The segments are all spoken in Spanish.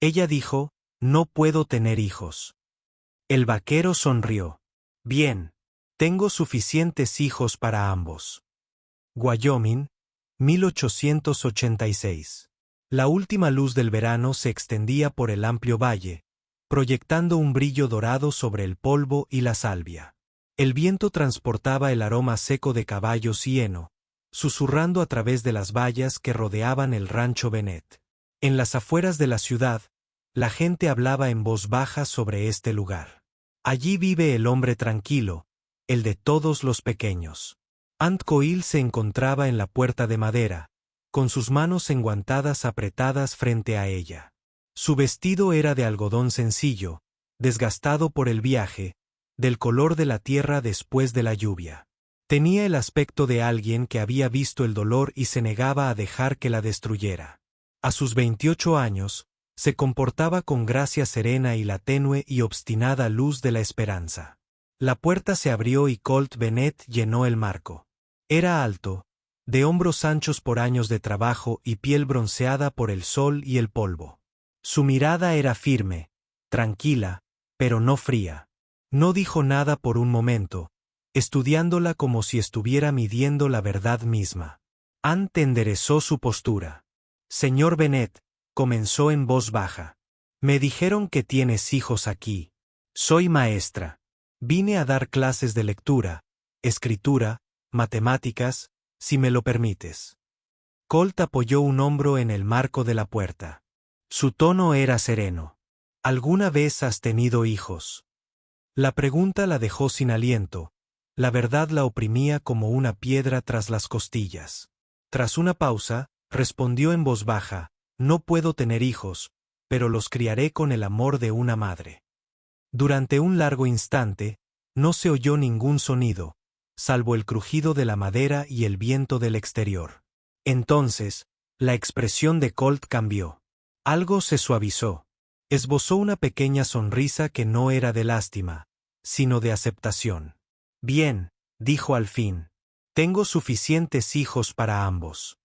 Ella dijo, no puedo tener hijos. El vaquero sonrió. Bien, tengo suficientes hijos para ambos. Wyoming, 1886. La última luz del verano se extendía por el amplio valle, proyectando un brillo dorado sobre el polvo y la salvia. El viento transportaba el aroma seco de caballos y heno, susurrando a través de las vallas que rodeaban el rancho Bennett. En las afueras de la ciudad, la gente hablaba en voz baja sobre este lugar. Allí vive el hombre tranquilo, el de todos los pequeños. Aunt Coil se encontraba en la puerta de madera, con sus manos enguantadas apretadas frente a ella. Su vestido era de algodón sencillo, desgastado por el viaje, del color de la tierra después de la lluvia. Tenía el aspecto de alguien que había visto el dolor y se negaba a dejar que la destruyera. A sus 28 años, se comportaba con gracia serena y la tenue y obstinada luz de la esperanza. La puerta se abrió y Colt Bennett llenó el marco. Era alto, de hombros anchos por años de trabajo y piel bronceada por el sol y el polvo. Su mirada era firme, tranquila, pero no fría. No dijo nada por un momento, estudiándola como si estuviera midiendo la verdad misma. Ann enderezó su postura. Señor Bennett, comenzó en voz baja. Me dijeron que tienes hijos aquí. Soy maestra. Vine a dar clases de lectura, escritura, matemáticas, si me lo permites. Colt apoyó un hombro en el marco de la puerta. Su tono era sereno. ¿Alguna vez has tenido hijos? La pregunta la dejó sin aliento. La verdad la oprimía como una piedra tras las costillas. Tras una pausa, respondió en voz baja, no puedo tener hijos, pero los criaré con el amor de una madre. Durante un largo instante, no se oyó ningún sonido, salvo el crujido de la madera y el viento del exterior. Entonces, la expresión de Colt cambió. Algo se suavizó. Esbozó una pequeña sonrisa que no era de lástima, sino de aceptación. Bien, dijo al fin. Tengo suficientes hijos para ambos.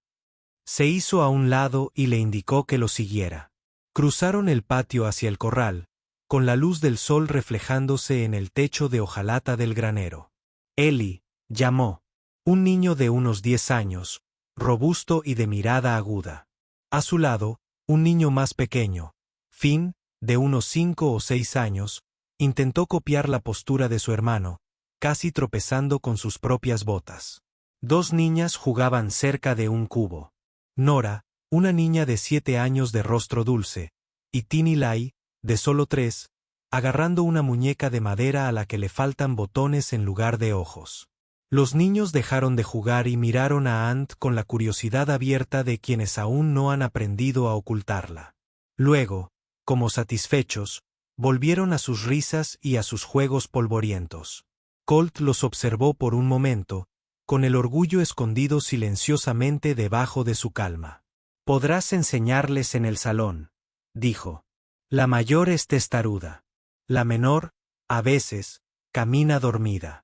Se hizo a un lado y le indicó que lo siguiera. Cruzaron el patio hacia el corral, con la luz del sol reflejándose en el techo de hojalata del granero. Ellie, llamó. Un niño de unos 10 años, robusto y de mirada aguda. A su lado, un niño más pequeño, Finn, de unos 5 o 6 años, intentó copiar la postura de su hermano, casi tropezando con sus propias botas. Dos niñas jugaban cerca de un cubo. Nora, una niña de 7 años de rostro dulce, y Tiny Lai, de solo 3, agarrando una muñeca de madera a la que le faltan botones en lugar de ojos. Los niños dejaron de jugar y miraron a Ant con la curiosidad abierta de quienes aún no han aprendido a ocultarla. Luego, como satisfechos, volvieron a sus risas y a sus juegos polvorientos. Colt los observó por un momento, con el orgullo escondido silenciosamente debajo de su calma. Podrás enseñarles en el salón, dijo. La mayor es testaruda. La menor, a veces, camina dormida.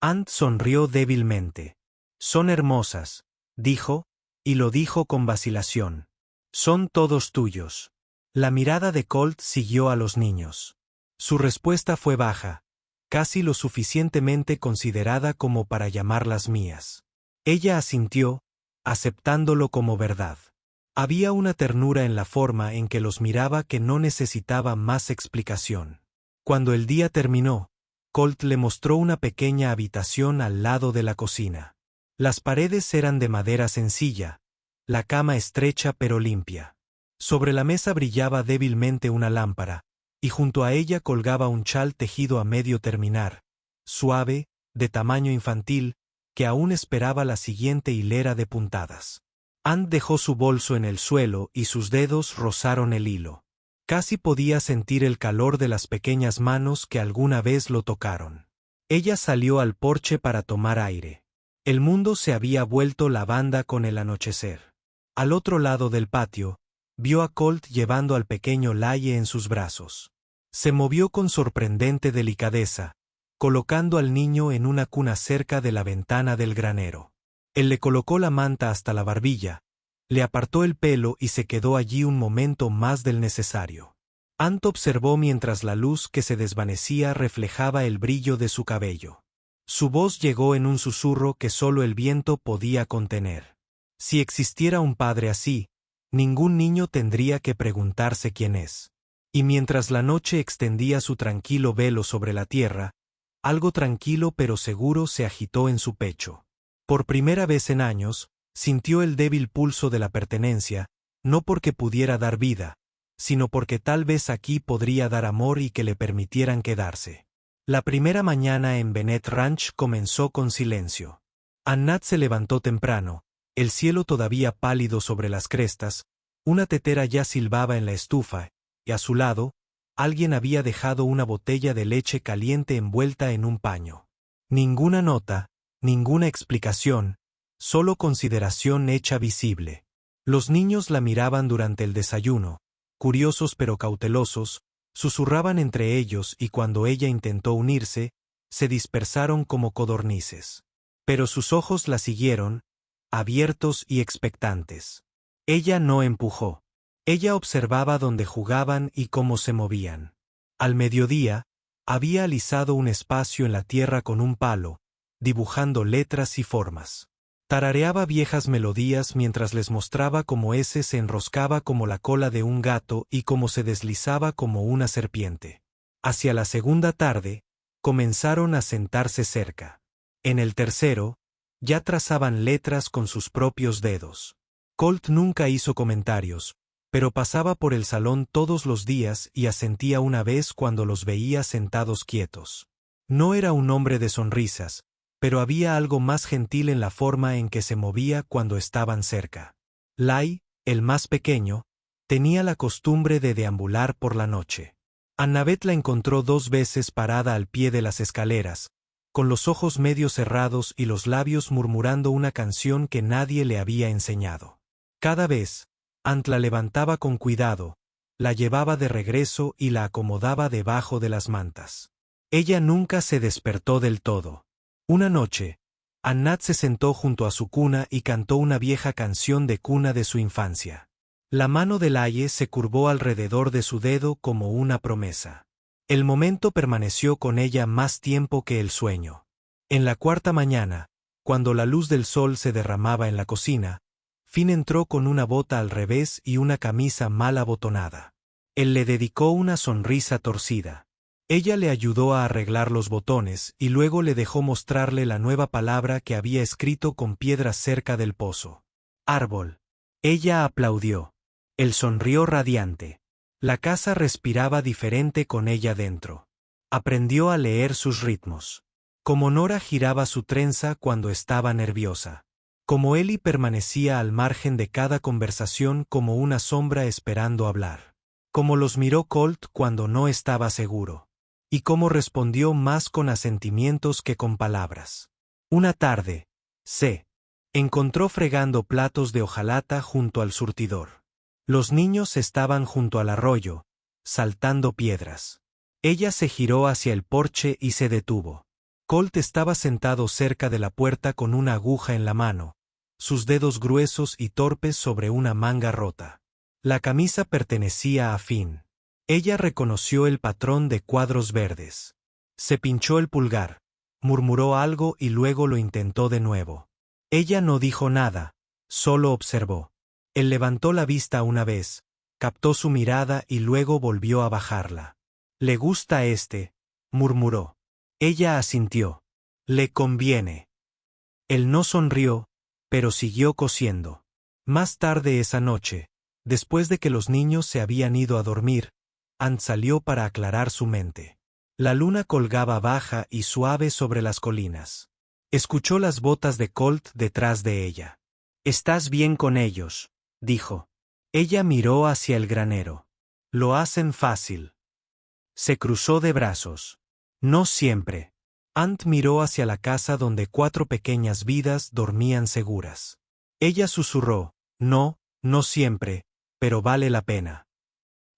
Ant sonrió débilmente. Son hermosas, dijo, y lo dijo con vacilación. Son todos tuyos. La mirada de Colt siguió a los niños. Su respuesta fue baja, casi lo suficientemente considerada como para llamarlas mías. Ella asintió, aceptándolo como verdad. Había una ternura en la forma en que los miraba que no necesitaba más explicación. Cuando el día terminó, Colt le mostró una pequeña habitación al lado de la cocina. Las paredes eran de madera sencilla, la cama estrecha pero limpia. Sobre la mesa brillaba débilmente una lámpara, y junto a ella colgaba un chal tejido a medio terminar, suave, de tamaño infantil, que aún esperaba la siguiente hilera de puntadas. Ant dejó su bolso en el suelo y sus dedos rozaron el hilo. Casi podía sentir el calor de las pequeñas manos que alguna vez lo tocaron. Ella salió al porche para tomar aire. El mundo se había vuelto lavanda con el anochecer. Al otro lado del patio, vio a Colt llevando al pequeño Laie en sus brazos. Se movió con sorprendente delicadeza, colocando al niño en una cuna cerca de la ventana del granero. Él le colocó la manta hasta la barbilla, Le apartó el pelo y se quedó allí un momento más del necesario. Ant observó mientras la luz que se desvanecía reflejaba el brillo de su cabello. Su voz llegó en un susurro que solo el viento podía contener. Si existiera un padre así, ningún niño tendría que preguntarse quién es. Y mientras la noche extendía su tranquilo velo sobre la tierra, algo tranquilo pero seguro se agitó en su pecho. Por primera vez en años, sintió el débil pulso de la pertenencia, no porque pudiera dar vida, sino porque tal vez aquí podría dar amor y que le permitieran quedarse. La primera mañana en Bennett Ranch comenzó con silencio. Anat se levantó temprano, el cielo todavía pálido sobre las crestas, una tetera ya silbaba en la estufa, y a su lado, alguien había dejado una botella de leche caliente envuelta en un paño. Ninguna nota, ninguna explicación, solo consideración hecha visible. Los niños la miraban durante el desayuno, curiosos pero cautelosos, susurraban entre ellos y cuando ella intentó unirse, se dispersaron como codornices. Pero sus ojos la siguieron, abiertos y expectantes. Ella no empujó. Ella observaba dónde jugaban y cómo se movían. Al mediodía, había alisado un espacio en la tierra con un palo, dibujando letras y formas. Tarareaba viejas melodías mientras les mostraba cómo ese se enroscaba como la cola de un gato y cómo se deslizaba como una serpiente. Hacia la segunda tarde, comenzaron a sentarse cerca. En el tercero, ya trazaban letras con sus propios dedos. Colt nunca hizo comentarios, pero pasaba por el salón todos los días y asentía una vez cuando los veía sentados quietos. No era un hombre de sonrisas, pero había algo más gentil en la forma en que se movía cuando estaban cerca. Lai, el más pequeño, tenía la costumbre de deambular por la noche. Annabeth la encontró 2 veces parada al pie de las escaleras, con los ojos medio cerrados y los labios murmurando una canción que nadie le había enseñado. Cada vez, Ant la levantaba con cuidado, la llevaba de regreso y la acomodaba debajo de las mantas. Ella nunca se despertó del todo. Una noche, Anat se sentó junto a su cuna y cantó una vieja canción de cuna de su infancia. La mano de Laie se curvó alrededor de su dedo como una promesa. El momento permaneció con ella más tiempo que el sueño. En la cuarta mañana, cuando la luz del sol se derramaba en la cocina, Finn entró con una bota al revés y una camisa mal abotonada. Él le dedicó una sonrisa torcida. Ella le ayudó a arreglar los botones y luego le dejó mostrarle la nueva palabra que había escrito con piedras cerca del pozo. Árbol. Ella aplaudió. Él sonrió radiante. La casa respiraba diferente con ella dentro. Aprendió a leer sus ritmos. Como Nora giraba su trenza cuando estaba nerviosa. Como Ellie permanecía al margen de cada conversación como una sombra esperando hablar. Como los miró Colt cuando no estaba seguro. Y cómo respondió más con asentimientos que con palabras. Una tarde, se encontró fregando platos de hojalata junto al surtidor. Los niños estaban junto al arroyo, saltando piedras. Ella se giró hacia el porche y se detuvo. Colt estaba sentado cerca de la puerta con una aguja en la mano, sus dedos gruesos y torpes sobre una manga rota. La camisa pertenecía a Finn. Ella reconoció el patrón de cuadros verdes. Se pinchó el pulgar, murmuró algo y luego lo intentó de nuevo. Ella no dijo nada, solo observó. Él levantó la vista una vez, captó su mirada y luego volvió a bajarla. «Le gusta este», murmuró. Ella asintió. «Le conviene». Él no sonrió, pero siguió cosiendo. Más tarde esa noche, después de que los niños se habían ido a dormir, Ant salió para aclarar su mente. La luna colgaba baja y suave sobre las colinas. Escuchó las botas de Colt detrás de ella. «¿Estás bien con ellos?», dijo. Ella miró hacia el granero. «Lo hacen fácil». Se cruzó de brazos. «No siempre». Ant miró hacia la casa donde 4 pequeñas vidas dormían seguras. Ella susurró, «No, no siempre, pero vale la pena».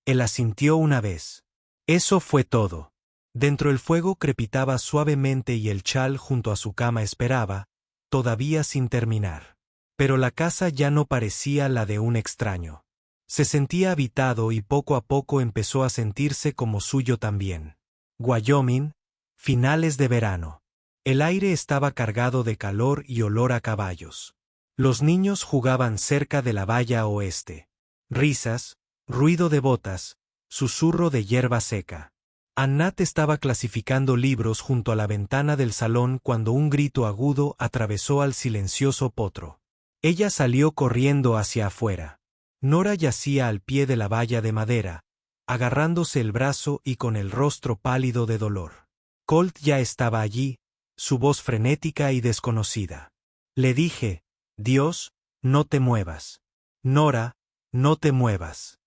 Él asintió una vez. Eso fue todo. Dentro el fuego crepitaba suavemente y el chal junto a su cama esperaba, todavía sin terminar. Pero la casa ya no parecía la de un extraño. Se sentía habitado y poco a poco empezó a sentirse como suyo también. Wyoming, finales de verano. El aire estaba cargado de calor y olor a caballos. Los niños jugaban cerca de la valla oeste. Risas, ruido de botas, susurro de hierba seca. Annette estaba clasificando libros junto a la ventana del salón cuando un grito agudo atravesó al silencioso potro. Ella salió corriendo hacia afuera. Nora yacía al pie de la valla de madera, agarrándose el brazo y con el rostro pálido de dolor. Colt ya estaba allí, su voz frenética y desconocida. Le dije, Dios, no te muevas. Nora, no te muevas.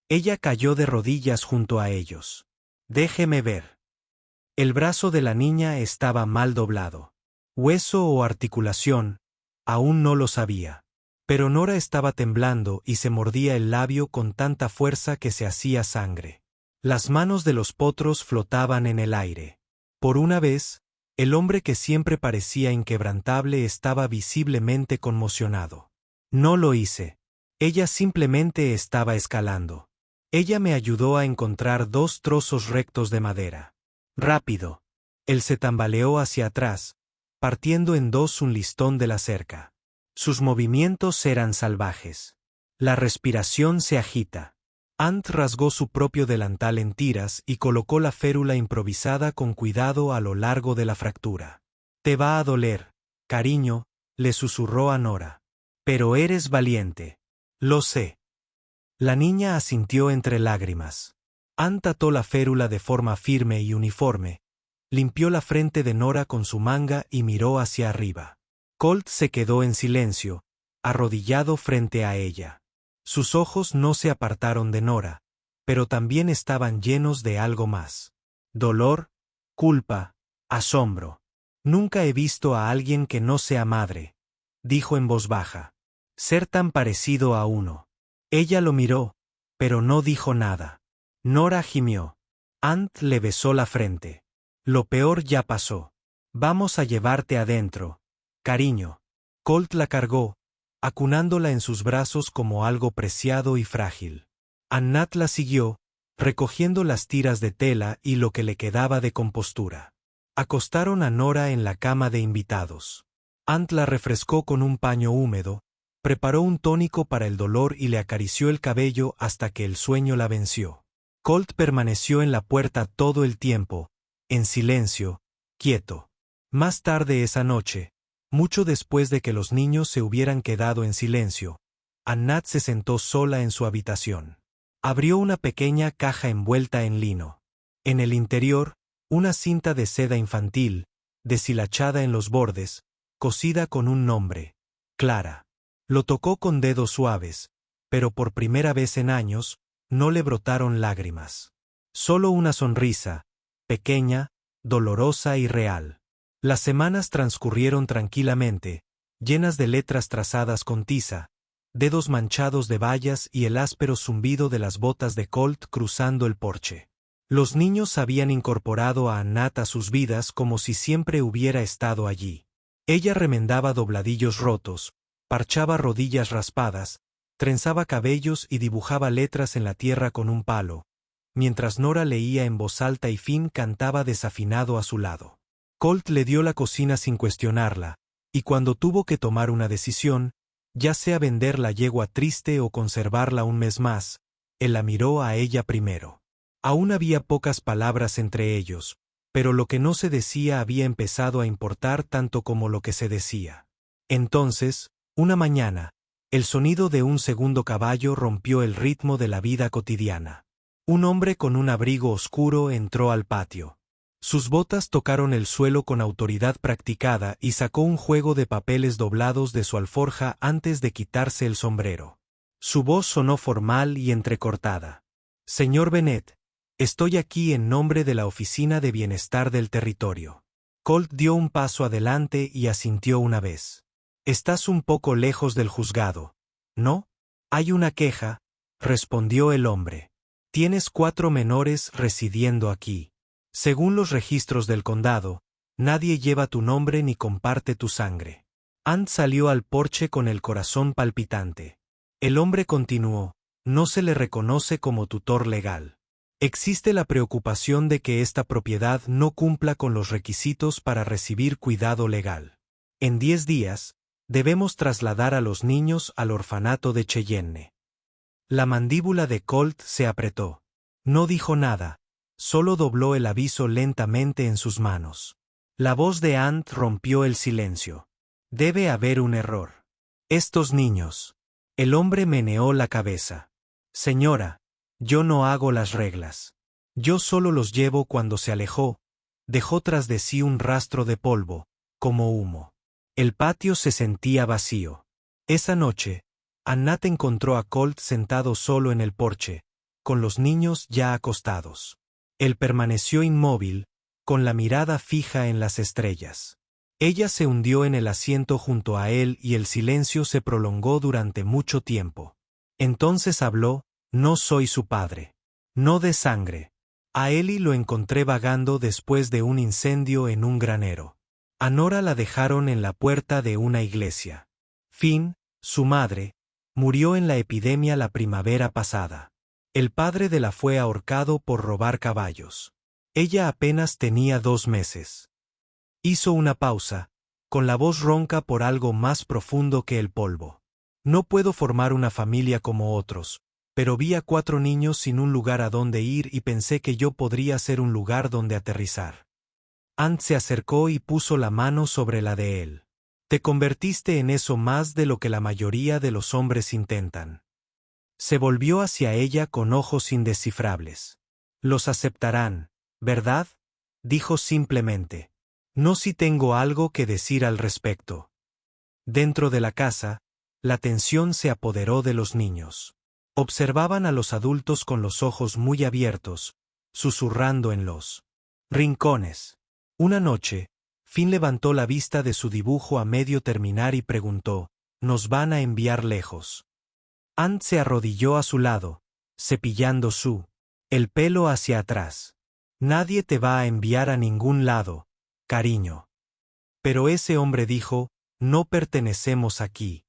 Ella cayó de rodillas junto a ellos. Déjeme ver. El brazo de la niña estaba mal doblado. Hueso o articulación, aún no lo sabía. Pero Nora estaba temblando y se mordía el labio con tanta fuerza que se hacía sangre. Las manos de los potros flotaban en el aire. Por una vez, el hombre que siempre parecía inquebrantable estaba visiblemente conmocionado. No lo hice. Ella simplemente estaba escalando. Ella me ayudó a encontrar 2 trozos rectos de madera. Rápido. Él se tambaleó hacia atrás, partiendo en 2 un listón de la cerca. Sus movimientos eran salvajes. La respiración se agita. Ant rasgó su propio delantal en tiras y colocó la férula improvisada con cuidado a lo largo de la fractura. Te va a doler, cariño, le susurró a Nora. Pero eres valiente. Lo sé. La niña asintió entre lágrimas. Ant ató la férula de forma firme y uniforme, limpió la frente de Nora con su manga y miró hacia arriba. Colt se quedó en silencio, arrodillado frente a ella. Sus ojos no se apartaron de Nora, pero también estaban llenos de algo más. Dolor, culpa, asombro. Nunca he visto a alguien que no sea madre, dijo en voz baja. Ser tan parecido a uno. Ella lo miró, pero no dijo nada. Nora gimió. Ant le besó la frente. Lo peor ya pasó. Vamos a llevarte adentro, cariño. Colt la cargó, acunándola en sus brazos como algo preciado y frágil. Annette la siguió, recogiendo las tiras de tela y lo que le quedaba de compostura. Acostaron a Nora en la cama de invitados. Ant la refrescó con un paño húmedo, preparó un tónico para el dolor y le acarició el cabello hasta que el sueño la venció. Colt permaneció en la puerta todo el tiempo, en silencio, quieto. Más tarde esa noche, mucho después de que los niños se hubieran quedado en silencio, Annette se sentó sola en su habitación. Abrió una pequeña caja envuelta en lino. En el interior, una cinta de seda infantil, deshilachada en los bordes, cosida con un nombre, Clara. Lo tocó con dedos suaves, pero por primera vez en años, no le brotaron lágrimas. Solo una sonrisa, pequeña, dolorosa y real. Las semanas transcurrieron tranquilamente, llenas de letras trazadas con tiza, dedos manchados de bayas y el áspero zumbido de las botas de Colt cruzando el porche. Los niños habían incorporado a Annette a sus vidas como si siempre hubiera estado allí. Ella remendaba dobladillos rotos, parchaba rodillas raspadas, trenzaba cabellos y dibujaba letras en la tierra con un palo, mientras Nora leía en voz alta y Finn cantaba desafinado a su lado. Colt le dio la cocina sin cuestionarla, y cuando tuvo que tomar una decisión, ya sea vender la yegua triste o conservarla un mes más, él la miró a ella primero. Aún había pocas palabras entre ellos, pero lo que no se decía había empezado a importar tanto como lo que se decía. Entonces, una mañana, el sonido de un segundo caballo rompió el ritmo de la vida cotidiana. Un hombre con un abrigo oscuro entró al patio. Sus botas tocaron el suelo con autoridad practicada y sacó un juego de papeles doblados de su alforja antes de quitarse el sombrero. Su voz sonó formal y entrecortada. Señor Bennett, estoy aquí en nombre de la Oficina de Bienestar del Territorio. Colt dio un paso adelante y asintió una vez. Estás un poco lejos del juzgado, ¿no? Hay una queja, respondió el hombre. Tienes 4 menores residiendo aquí. Según los registros del condado, nadie lleva tu nombre ni comparte tu sangre. Ant salió al porche con el corazón palpitante. El hombre continuó: no se le reconoce como tutor legal. Existe la preocupación de que esta propiedad no cumpla con los requisitos para recibir cuidado legal. En 10 días, debemos trasladar a los niños al orfanato de Cheyenne. La mandíbula de Colt se apretó. No dijo nada, solo dobló el aviso lentamente en sus manos. La voz de Ant rompió el silencio. Debe haber un error. Estos niños. El hombre meneó la cabeza. Señora, yo no hago las reglas. Yo solo los llevo. Cuando se alejó, dejó tras de sí un rastro de polvo, como humo. El patio se sentía vacío. Esa noche, Anat encontró a Colt sentado solo en el porche, con los niños ya acostados. Él permaneció inmóvil, con la mirada fija en las estrellas. Ella se hundió en el asiento junto a él y el silencio se prolongó durante mucho tiempo. Entonces habló: no soy su padre. No de sangre. A Eli lo encontré vagando después de un incendio en un granero. A Nora la dejaron en la puerta de una iglesia. Finn, su madre, murió en la epidemia la primavera pasada. El padre de la fue ahorcado por robar caballos. Ella apenas tenía 2 meses. Hizo una pausa, con la voz ronca por algo más profundo que el polvo. No puedo formar una familia como otros, pero vi a 4 niños sin un lugar a donde ir y pensé que yo podría ser un lugar donde aterrizar. Ant se acercó y puso la mano sobre la de él. Te convertiste en eso más de lo que la mayoría de los hombres intentan. Se volvió hacia ella con ojos indescifrables. Los aceptarán, ¿verdad? Dijo simplemente. No si tengo algo que decir al respecto. Dentro de la casa, la tensión se apoderó de los niños. Observaban a los adultos con los ojos muy abiertos, susurrando en los rincones. Una noche, Finn levantó la vista de su dibujo a medio terminar y preguntó: ¿nos van a enviar lejos? Ant se arrodilló a su lado, cepillando el pelo hacia atrás. Nadie te va a enviar a ningún lado, cariño. Pero ese hombre dijo: no pertenecemos aquí.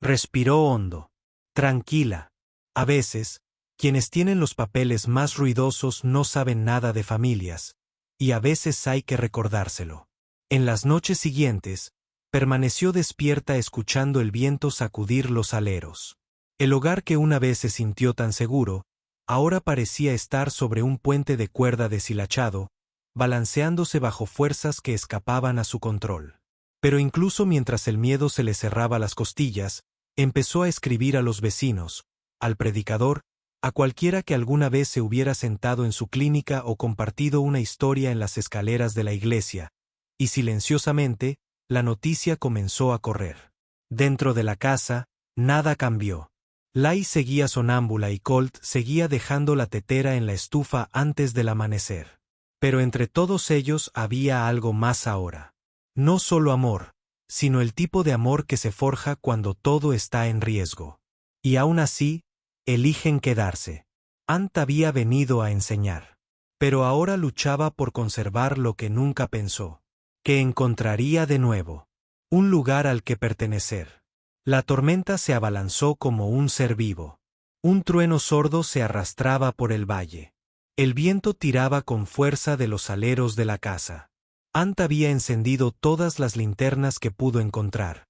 Respiró hondo. Tranquila. A veces, quienes tienen los papeles más ruidosos no saben nada de familias, y a veces hay que recordárselo. En las noches siguientes, permaneció despierta escuchando el viento sacudir los aleros. El hogar que una vez se sintió tan seguro, ahora parecía estar sobre un puente de cuerda deshilachado, balanceándose bajo fuerzas que escapaban a su control. Pero incluso mientras el miedo se le cerraba las costillas, empezó a escribir a los vecinos, al predicador, a cualquiera que alguna vez se hubiera sentado en su clínica o compartido una historia en las escaleras de la iglesia, y silenciosamente, la noticia comenzó a correr. Dentro de la casa, nada cambió. Lai seguía sonámbula y Colt seguía dejando la tetera en la estufa antes del amanecer. Pero entre todos ellos había algo más ahora. No solo amor, sino el tipo de amor que se forja cuando todo está en riesgo. Y aún así, eligen quedarse. Ant había venido a enseñar. Pero ahora luchaba por conservar lo que nunca pensó. Que encontraría de nuevo. Un lugar al que pertenecer. La tormenta se abalanzó como un ser vivo. Un trueno sordo se arrastraba por el valle. El viento tiraba con fuerza de los aleros de la casa. Ant había encendido todas las linternas que pudo encontrar.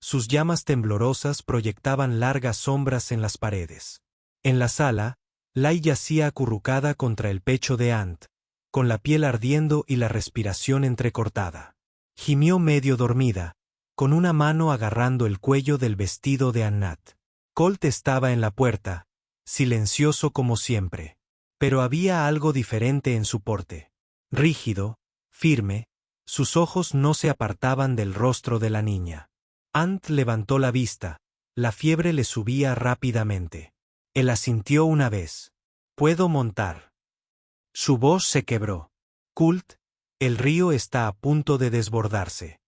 Sus llamas temblorosas proyectaban largas sombras en las paredes. En la sala, Lai yacía acurrucada contra el pecho de Ant, con la piel ardiendo y la respiración entrecortada. Gimió medio dormida, con una mano agarrando el cuello del vestido de Anat. Colt estaba en la puerta, silencioso como siempre. Pero había algo diferente en su porte. Rígido, firme, sus ojos no se apartaban del rostro de la niña. Ant levantó la vista, la fiebre le subía rápidamente. Él asintió una vez. «¿Puedo montar?» Su voz se quebró. «Colt, el río está a punto de desbordarse.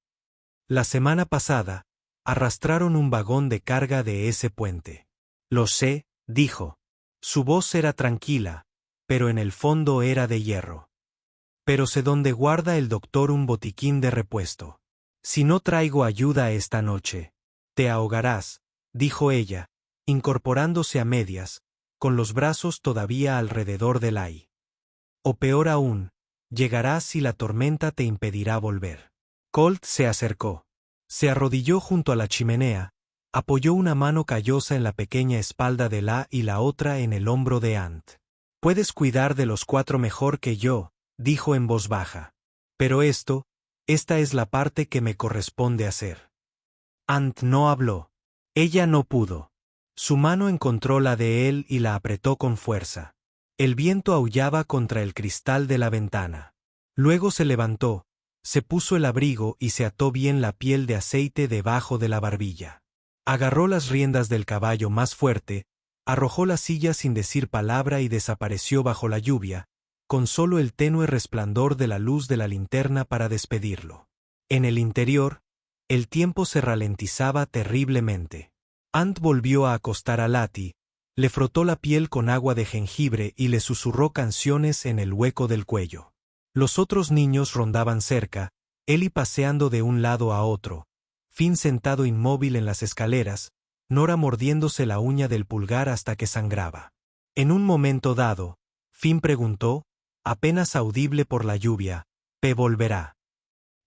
La semana pasada, arrastraron un vagón de carga de ese puente». «Lo sé», dijo. Su voz era tranquila, pero en el fondo era de hierro. «Pero sé dónde guarda el doctor un botiquín de repuesto. Si no traigo ayuda esta noche, te ahogarás, dijo ella, incorporándose a medias, con los brazos todavía alrededor del ay. O peor aún, llegarás y la tormenta te impedirá volver. Colt se acercó. Se arrodilló junto a la chimenea, apoyó una mano callosa en la pequeña espalda de La y la otra en el hombro de Ant. Puedes cuidar de los 4 mejor que yo, dijo en voz baja. Pero esta es la parte que me corresponde hacer. Ant no habló. Ella no pudo. Su mano encontró la de él y la apretó con fuerza. El viento aullaba contra el cristal de la ventana. Luego se levantó, se puso el abrigo y se ató bien la piel de aceite debajo de la barbilla. Agarró las riendas del caballo más fuerte, arrojó la silla sin decir palabra y desapareció bajo la lluvia, con solo el tenue resplandor de la luz de la linterna para despedirlo. En el interior, el tiempo se ralentizaba terriblemente. Ant volvió a acostar a Lati, le frotó la piel con agua de jengibre y le susurró canciones en el hueco del cuello. Los otros niños rondaban cerca, Ellie paseando de un lado a otro, Finn sentado inmóvil en las escaleras, Nora mordiéndose la uña del pulgar hasta que sangraba. En un momento dado, Finn preguntó, apenas audible por la lluvia, ¿P volverá?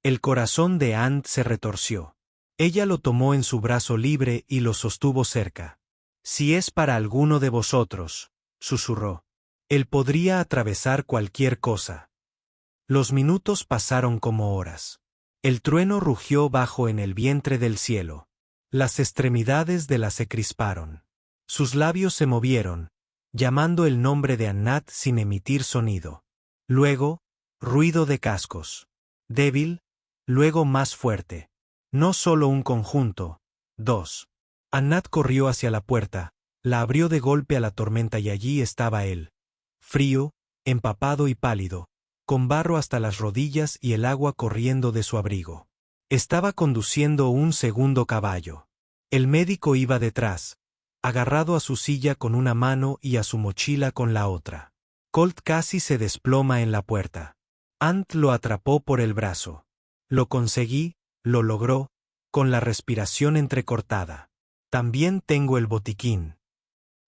El corazón de Ant se retorció. Ella lo tomó en su brazo libre y lo sostuvo cerca. Si es para alguno de vosotros, susurró. Él podría atravesar cualquier cosa. Los minutos pasaron como horas. El trueno rugió bajo en el vientre del cielo. Las extremidades de la se crisparon. Sus labios se movieron, llamando el nombre de Anat sin emitir sonido. Luego, ruido de cascos. Débil, luego más fuerte. No solo un conjunto, 2. Anat corrió hacia la puerta, la abrió de golpe a la tormenta y allí estaba él. Frío, empapado y pálido, con barro hasta las rodillas y el agua corriendo de su abrigo. Estaba conduciendo un segundo caballo. El médico iba detrás, agarrado a su silla con una mano y a su mochila con la otra. Colt casi se desploma en la puerta. Ant lo atrapó por el brazo. Lo conseguí, lo logró, con la respiración entrecortada. También tengo el botiquín.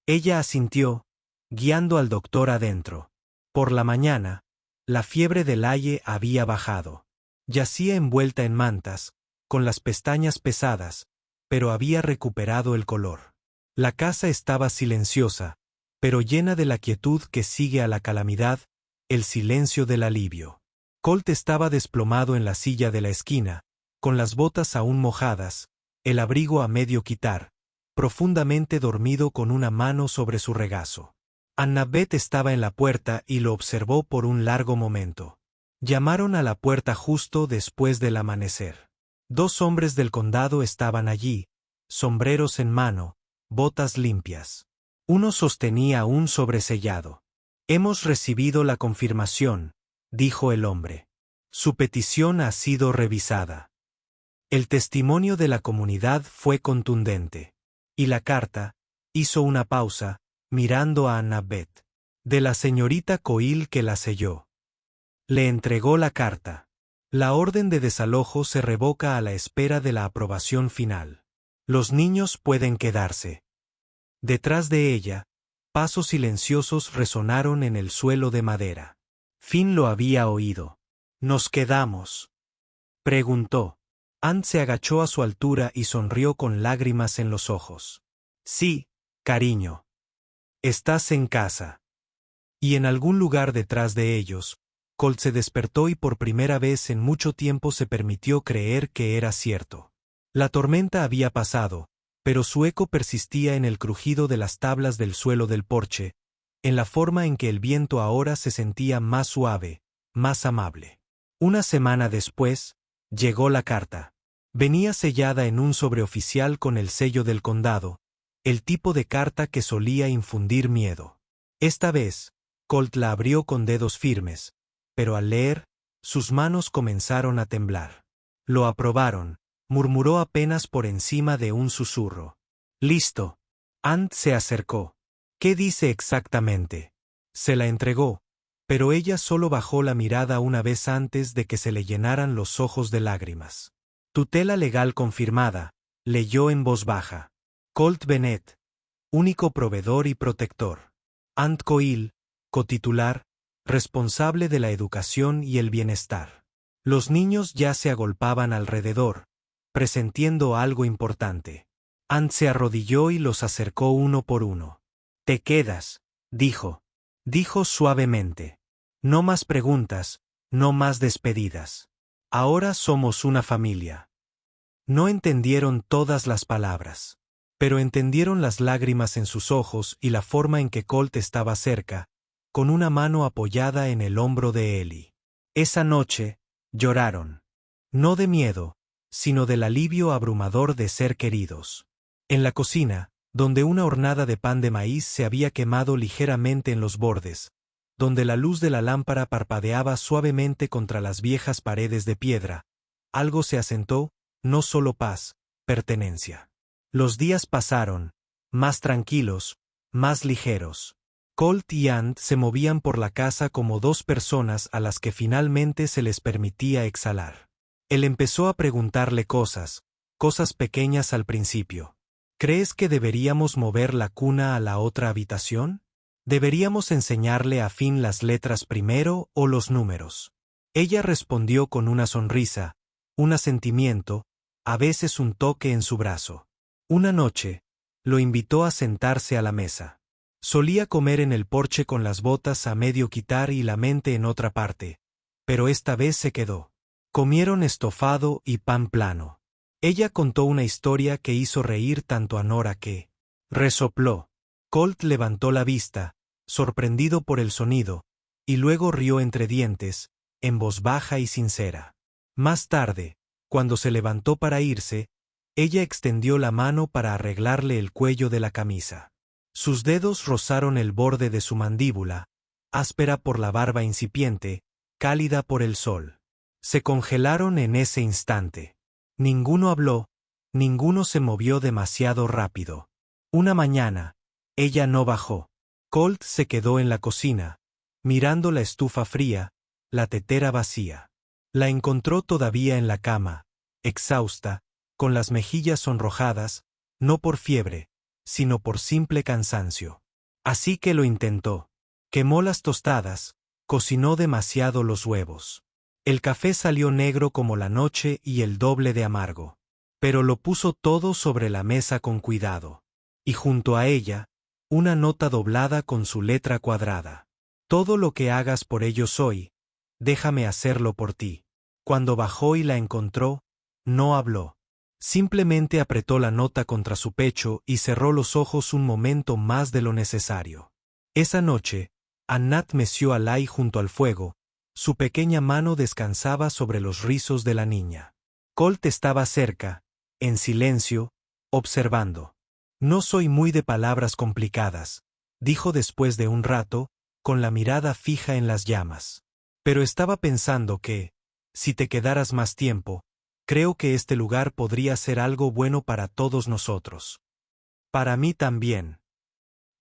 Ella asintió, guiando al doctor adentro. Por la mañana, la fiebre del aye había bajado. Yacía envuelta en mantas, con las pestañas pesadas, pero había recuperado el color. La casa estaba silenciosa, pero llena de la quietud que sigue a la calamidad, el silencio del alivio. Colt estaba desplomado en la silla de la esquina, con las botas aún mojadas, el abrigo a medio quitar, profundamente dormido con una mano sobre su regazo. Annabeth estaba en la puerta y lo observó por un largo momento. Llamaron a la puerta justo después del amanecer. 2 hombres del condado estaban allí, sombreros en mano, botas limpias. Uno sostenía un sobresellado. Hemos recibido la confirmación, dijo el hombre. Su petición ha sido revisada. El testimonio de la comunidad fue contundente. Y la carta, hizo una pausa, mirando a Annabeth. De la señorita Coil que la selló. Le entregó la carta. La orden de desalojo se revoca a la espera de la aprobación final. Los niños pueden quedarse. Detrás de ella, pasos silenciosos resonaron en el suelo de madera. Finn lo había oído. ¿Nos quedamos?, preguntó. Ant se agachó a su altura y sonrió con lágrimas en los ojos. Sí, cariño. Estás en casa. Y en algún lugar detrás de ellos, Colt se despertó y por primera vez en mucho tiempo se permitió creer que era cierto. La tormenta había pasado, pero su eco persistía en el crujido de las tablas del suelo del porche, en la forma en que el viento ahora se sentía más suave, más amable. Una semana después, llegó la carta. Venía sellada en un sobreoficial con el sello del condado, el tipo de carta que solía infundir miedo. Esta vez, Colt la abrió con dedos firmes, pero al leer, sus manos comenzaron a temblar. Lo aprobaron, murmuró apenas por encima de un susurro. Listo. Ant se acercó. ¿Qué dice exactamente? Se la entregó, pero ella solo bajó la mirada una vez antes de que se le llenaran los ojos de lágrimas. Tutela legal confirmada, leyó en voz baja. Colt Bennett, único proveedor y protector. Ant Coil, cotitular, responsable de la educación y el bienestar. Los niños ya se agolpaban alrededor, presentiendo algo importante. Ant se arrodilló y los acercó uno por uno. «Te quedas», dijo. Dijo suavemente. «No más preguntas, no más despedidas. Ahora somos una familia». No entendieron todas las palabras, pero entendieron las lágrimas en sus ojos y la forma en que Colt estaba cerca, con una mano apoyada en el hombro de Ellie. Esa noche, lloraron. No de miedo, sino del alivio abrumador de ser queridos. En la cocina, donde una hornada de pan de maíz se había quemado ligeramente en los bordes, donde la luz de la lámpara parpadeaba suavemente contra las viejas paredes de piedra, algo se asentó, no solo paz, pertenencia. Los días pasaron, más tranquilos, más ligeros. Colt y Ant se movían por la casa como dos personas a las que finalmente se les permitía exhalar. Él empezó a preguntarle cosas pequeñas al principio. ¿Crees que deberíamos mover la cuna a la otra habitación? ¿Deberíamos enseñarle a Finn las letras primero o los números? Ella respondió con una sonrisa, un asentimiento, a veces un toque en su brazo. Una noche, lo invitó a sentarse a la mesa. Solía comer en el porche con las botas a medio quitar y la mente en otra parte, pero esta vez se quedó. Comieron estofado y pan plano. Ella contó una historia que hizo reír tanto a Nora que resopló. Colt levantó la vista, sorprendido por el sonido, y luego rió entre dientes, en voz baja y sincera. Más tarde, cuando se levantó para irse, ella extendió la mano para arreglarle el cuello de la camisa. Sus dedos rozaron el borde de su mandíbula, áspera por la barba incipiente, cálida por el sol. Se congelaron en ese instante. Ninguno habló, ninguno se movió demasiado rápido. Una mañana, ella no bajó. Colt se quedó en la cocina, mirando la estufa fría, la tetera vacía. La encontró todavía en la cama, exhausta, con las mejillas sonrojadas, no por fiebre, sino por simple cansancio. Así que lo intentó. Quemó las tostadas, cocinó demasiado los huevos. El café salió negro como la noche y el doble de amargo. Pero lo puso todo sobre la mesa con cuidado. Y junto a ella, una nota doblada con su letra cuadrada. Todo lo que hagas por ellos hoy, déjame hacerlo por ti. Cuando bajó y la encontró, no habló. Simplemente apretó la nota contra su pecho y cerró los ojos un momento más de lo necesario. Esa noche, Anat meció a Lai junto al fuego, su pequeña mano descansaba sobre los rizos de la niña. Colt estaba cerca, en silencio, observando. No soy muy de palabras complicadas, dijo después de un rato, con la mirada fija en las llamas. Pero estaba pensando que, si te quedaras más tiempo, creo que este lugar podría ser algo bueno para todos nosotros. Para mí también.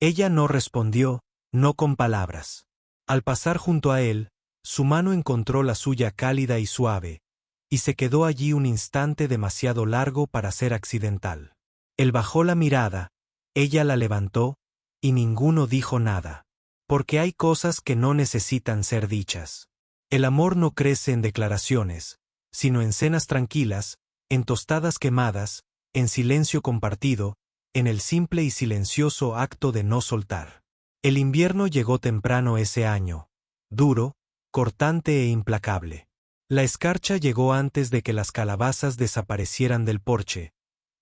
Ella no respondió, no con palabras. Al pasar junto a él, su mano encontró la suya cálida y suave, y se quedó allí un instante demasiado largo para ser accidental. Él bajó la mirada, ella la levantó, y ninguno dijo nada. Porque hay cosas que no necesitan ser dichas. El amor no crece en declaraciones, sino en cenas tranquilas, en tostadas quemadas, en silencio compartido, en el simple y silencioso acto de no soltar. El invierno llegó temprano ese año, duro, cortante e implacable. La escarcha llegó antes de que las calabazas desaparecieran del porche,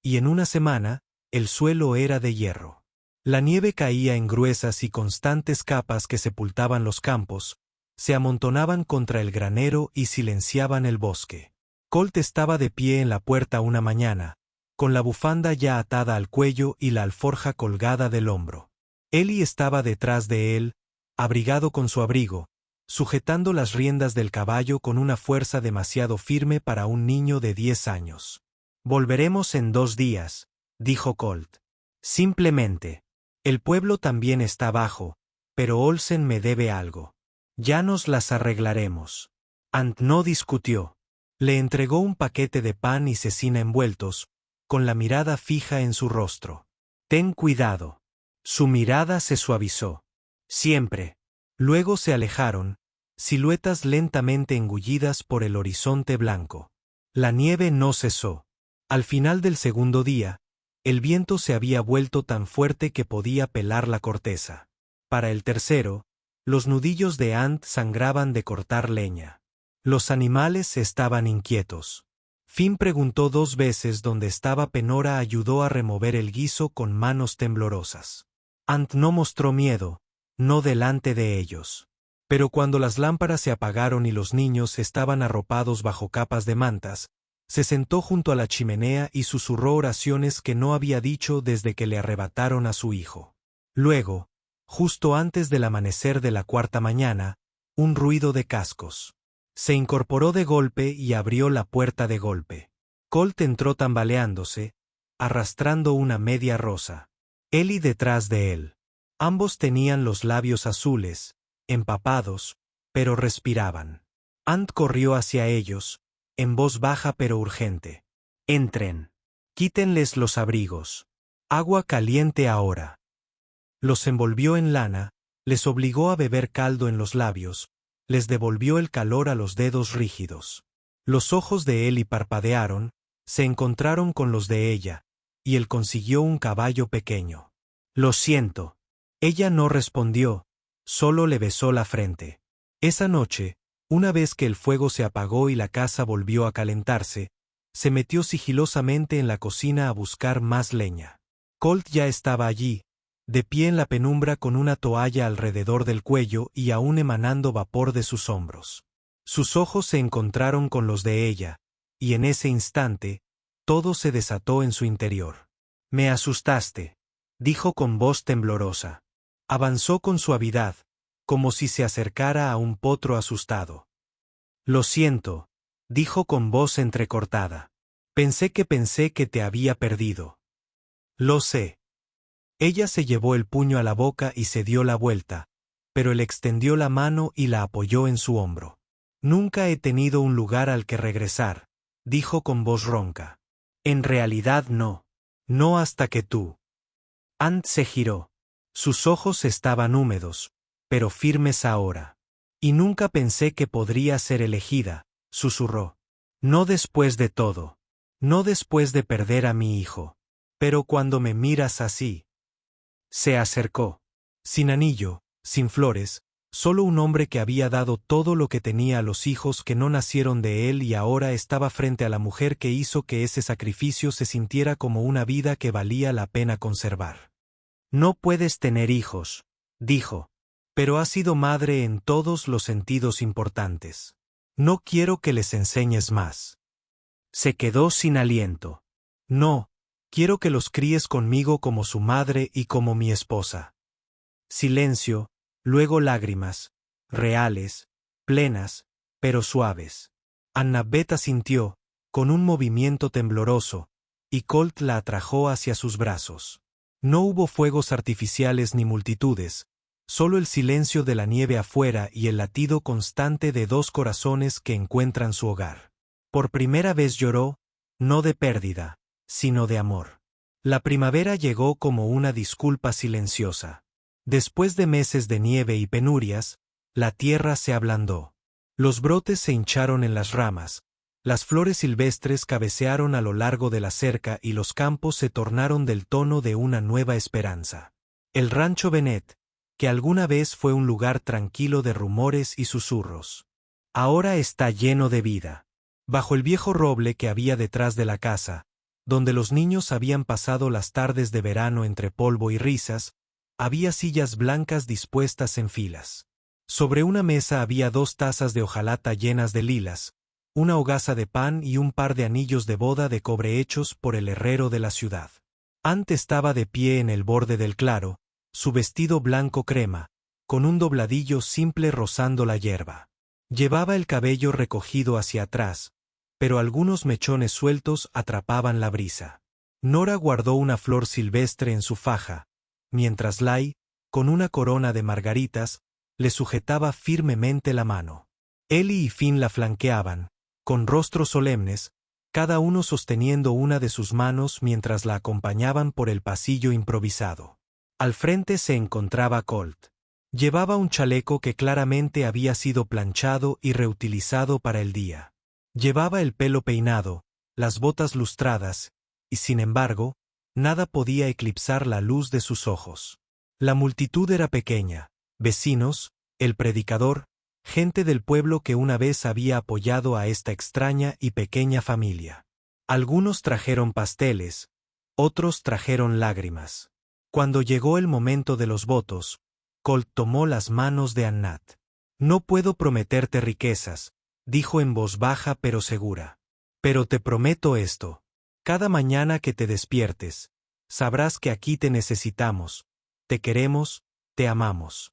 y en una semana, el suelo era de hierro. La nieve caía en gruesas y constantes capas que sepultaban los campos, se amontonaban contra el granero y silenciaban el bosque. Colt estaba de pie en la puerta una mañana, con la bufanda ya atada al cuello y la alforja colgada del hombro. Ellie estaba detrás de él, abrigado con su abrigo, sujetando las riendas del caballo con una fuerza demasiado firme para un niño de 10 años. «Volveremos en 2 días», dijo Colt. «Simplemente. El pueblo también está abajo, pero Olsen me debe algo. Ya nos las arreglaremos». Ant no discutió. Le entregó un paquete de pan y cecina envueltos, con la mirada fija en su rostro. Ten cuidado. Su mirada se suavizó. Siempre. Luego se alejaron, siluetas lentamente engullidas por el horizonte blanco. La nieve no cesó. Al final del segundo día, el viento se había vuelto tan fuerte que podía pelar la corteza. Para el tercero, los nudillos de Ant sangraban de cortar leña. Los animales estaban inquietos. Finn preguntó 2 veces dónde estaba. Penora ayudó a remover el guiso con manos temblorosas. Ant no mostró miedo, no delante de ellos. Pero cuando las lámparas se apagaron y los niños estaban arropados bajo capas de mantas, se sentó junto a la chimenea y susurró oraciones que no había dicho desde que le arrebataron a su hijo. Luego, justo antes del amanecer de la 4ª mañana, un ruido de cascos. Se incorporó de golpe y abrió la puerta de golpe. Colt entró tambaleándose, arrastrando una media rosa. Ellie detrás de él. Ambos tenían los labios azules, empapados, pero respiraban. Ant corrió hacia ellos, en voz baja pero urgente. Entren. Quítenles los abrigos. Agua caliente ahora. Los envolvió en lana, les obligó a beber caldo en los labios, les devolvió el calor a los dedos rígidos. Los ojos de Ellie parpadearon, se encontraron con los de ella, y él consiguió un caballo pequeño. Lo siento. Ella no respondió, solo le besó la frente. Esa noche, una vez que el fuego se apagó y la casa volvió a calentarse, se metió sigilosamente en la cocina a buscar más leña. Colt ya estaba allí, de pie en la penumbra con una toalla alrededor del cuello y aún emanando vapor de sus hombros. Sus ojos se encontraron con los de ella, y en ese instante, todo se desató en su interior. Me asustaste, dijo con voz temblorosa. Avanzó con suavidad, como si se acercara a un potro asustado. Lo siento, dijo con voz entrecortada. Pensé que te había perdido. Lo sé. Ella se llevó el puño a la boca y se dio la vuelta, pero él extendió la mano y la apoyó en su hombro. Nunca he tenido un lugar al que regresar, dijo con voz ronca. En realidad no. No hasta que tú. Ant se giró. Sus ojos estaban húmedos, pero firmes ahora. Y nunca pensé que podría ser elegida, susurró. No después de todo. No después de perder a mi hijo. Pero cuando me miras así. Se acercó. Sin anillo, sin flores, solo un hombre que había dado todo lo que tenía a los hijos que no nacieron de él y ahora estaba frente a la mujer que hizo que ese sacrificio se sintiera como una vida que valía la pena conservar. No puedes tener hijos, dijo, pero has sido madre en todos los sentidos importantes. No quiero que les enseñes más. Se quedó sin aliento. No, quiero que los críes conmigo como su madre y como mi esposa. Silencio, luego lágrimas, reales, plenas, pero suaves. Annabeth asintió, con un movimiento tembloroso, y Colt la atrajo hacia sus brazos. No hubo fuegos artificiales ni multitudes, solo el silencio de la nieve afuera y el latido constante de 2 corazones que encuentran su hogar. Por primera vez lloró, no de pérdida, sino de amor. La primavera llegó como una disculpa silenciosa. Después de meses de nieve y penurias, la tierra se ablandó. Los brotes se hincharon en las ramas, las flores silvestres cabecearon a lo largo de la cerca y los campos se tornaron del tono de una nueva esperanza. El rancho Bennett, que alguna vez fue un lugar tranquilo de rumores y susurros, ahora está lleno de vida. Bajo el viejo roble que había detrás de la casa, donde los niños habían pasado las tardes de verano entre polvo y risas, había sillas blancas dispuestas en filas. Sobre una mesa había 2 tazas de hojalata llenas de lilas, una hogaza de pan y un par de anillos de boda de cobre hechos por el herrero de la ciudad. Ant estaba de pie en el borde del claro, su vestido blanco crema, con un dobladillo simple rozando la hierba. Llevaba el cabello recogido hacia atrás, pero algunos mechones sueltos atrapaban la brisa. Nora guardó una flor silvestre en su faja, mientras Lai, con una corona de margaritas, le sujetaba firmemente la mano. Ellie y Finn la flanqueaban, con rostros solemnes, cada uno sosteniendo una de sus manos mientras la acompañaban por el pasillo improvisado. Al frente se encontraba Colt. Llevaba un chaleco que claramente había sido planchado y reutilizado para el día. Llevaba el pelo peinado, las botas lustradas, y sin embargo, nada podía eclipsar la luz de sus ojos. La multitud era pequeña, vecinos, el predicador, gente del pueblo que una vez había apoyado a esta extraña y pequeña familia. Algunos trajeron pasteles, otros trajeron lágrimas. Cuando llegó el momento de los votos, Colt tomó las manos de Anat. No puedo prometerte riquezas, dijo en voz baja pero segura. Pero te prometo esto. Cada mañana que te despiertes, sabrás que aquí te necesitamos, te queremos, te amamos.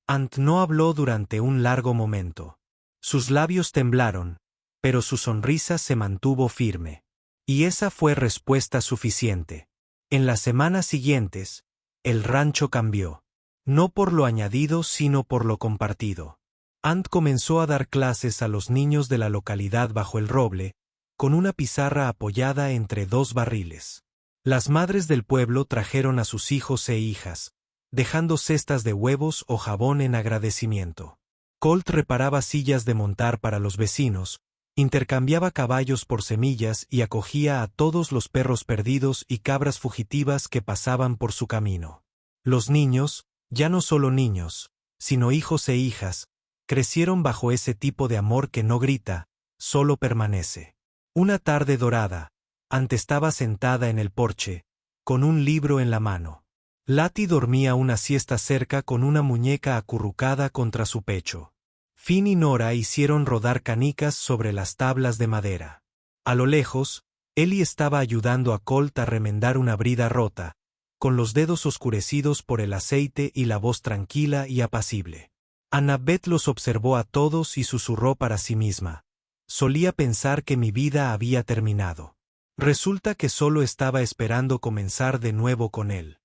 Ant no habló durante un largo momento. Sus labios temblaron, pero su sonrisa se mantuvo firme. Y esa fue respuesta suficiente. En las semanas siguientes, el rancho cambió. No por lo añadido sino por lo compartido. Ant comenzó a dar clases a los niños de la localidad bajo el roble, con una pizarra apoyada entre dos barriles. Las madres del pueblo trajeron a sus hijos e hijas, dejando cestas de huevos o jabón en agradecimiento. Colt reparaba sillas de montar para los vecinos, intercambiaba caballos por semillas y acogía a todos los perros perdidos y cabras fugitivas que pasaban por su camino. Los niños, ya no solo niños, sino hijos e hijas, crecieron bajo ese tipo de amor que no grita, solo permanece. Una tarde dorada, Ant estaba sentada en el porche, con un libro en la mano. Lati dormía una siesta cerca con una muñeca acurrucada contra su pecho. Finn y Nora hicieron rodar canicas sobre las tablas de madera. A lo lejos, Ellie estaba ayudando a Colt a remendar una brida rota, con los dedos oscurecidos por el aceite y la voz tranquila y apacible. Annabeth los observó a todos y susurró para sí misma. Solía pensar que mi vida había terminado. Resulta que solo estaba esperando comenzar de nuevo con él.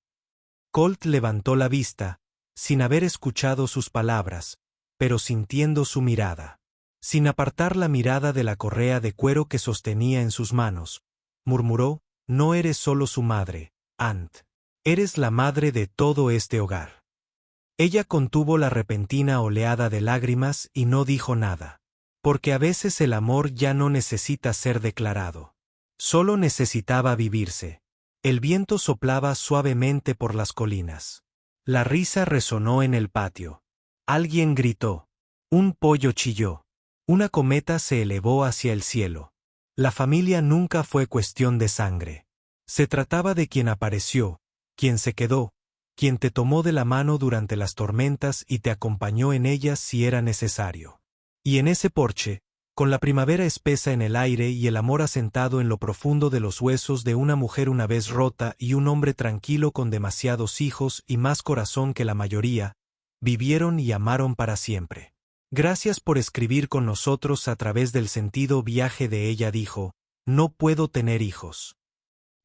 Colt levantó la vista, sin haber escuchado sus palabras, pero sintiendo su mirada. Sin apartar la mirada de la correa de cuero que sostenía en sus manos, murmuró, no eres solo su madre, Ant. Eres la madre de todo este hogar. Ella contuvo la repentina oleada de lágrimas y no dijo nada. Porque a veces el amor ya no necesita ser declarado. Solo necesitaba vivirse. El viento soplaba suavemente por las colinas. La risa resonó en el patio. Alguien gritó. Un pollo chilló. Una cometa se elevó hacia el cielo. La familia nunca fue cuestión de sangre. Se trataba de quien apareció, quien se quedó, quien te tomó de la mano durante las tormentas y te acompañó en ellas si era necesario. Y en ese porche, con la primavera espesa en el aire y el amor asentado en lo profundo de los huesos de una mujer una vez rota y un hombre tranquilo con demasiados hijos y más corazón que la mayoría, vivieron y amaron para siempre. Gracias por escribir con nosotros a través del sentido viaje de ella dijo, no puedo tener hijos.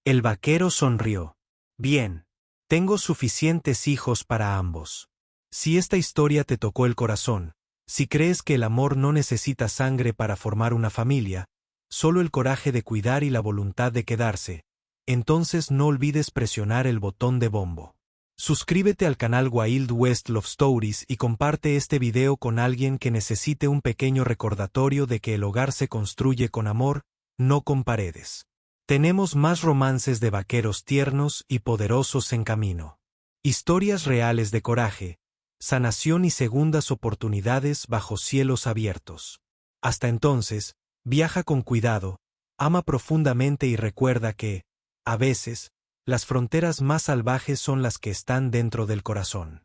El vaquero sonrió. Bien. Tengo suficientes hijos para ambos. Si esta historia te tocó el corazón, si crees que el amor no necesita sangre para formar una familia, solo el coraje de cuidar y la voluntad de quedarse, entonces no olvides presionar el botón de bombo. Suscríbete al canal Wild West Love Stories y comparte este video con alguien que necesite un pequeño recordatorio de que el hogar se construye con amor, no con paredes. Tenemos más romances de vaqueros tiernos y poderosos en camino. Historias reales de coraje, sanación y segundas oportunidades bajo cielos abiertos. Hasta entonces, viaja con cuidado, ama profundamente y recuerda que, a veces, las fronteras más salvajes son las que están dentro del corazón.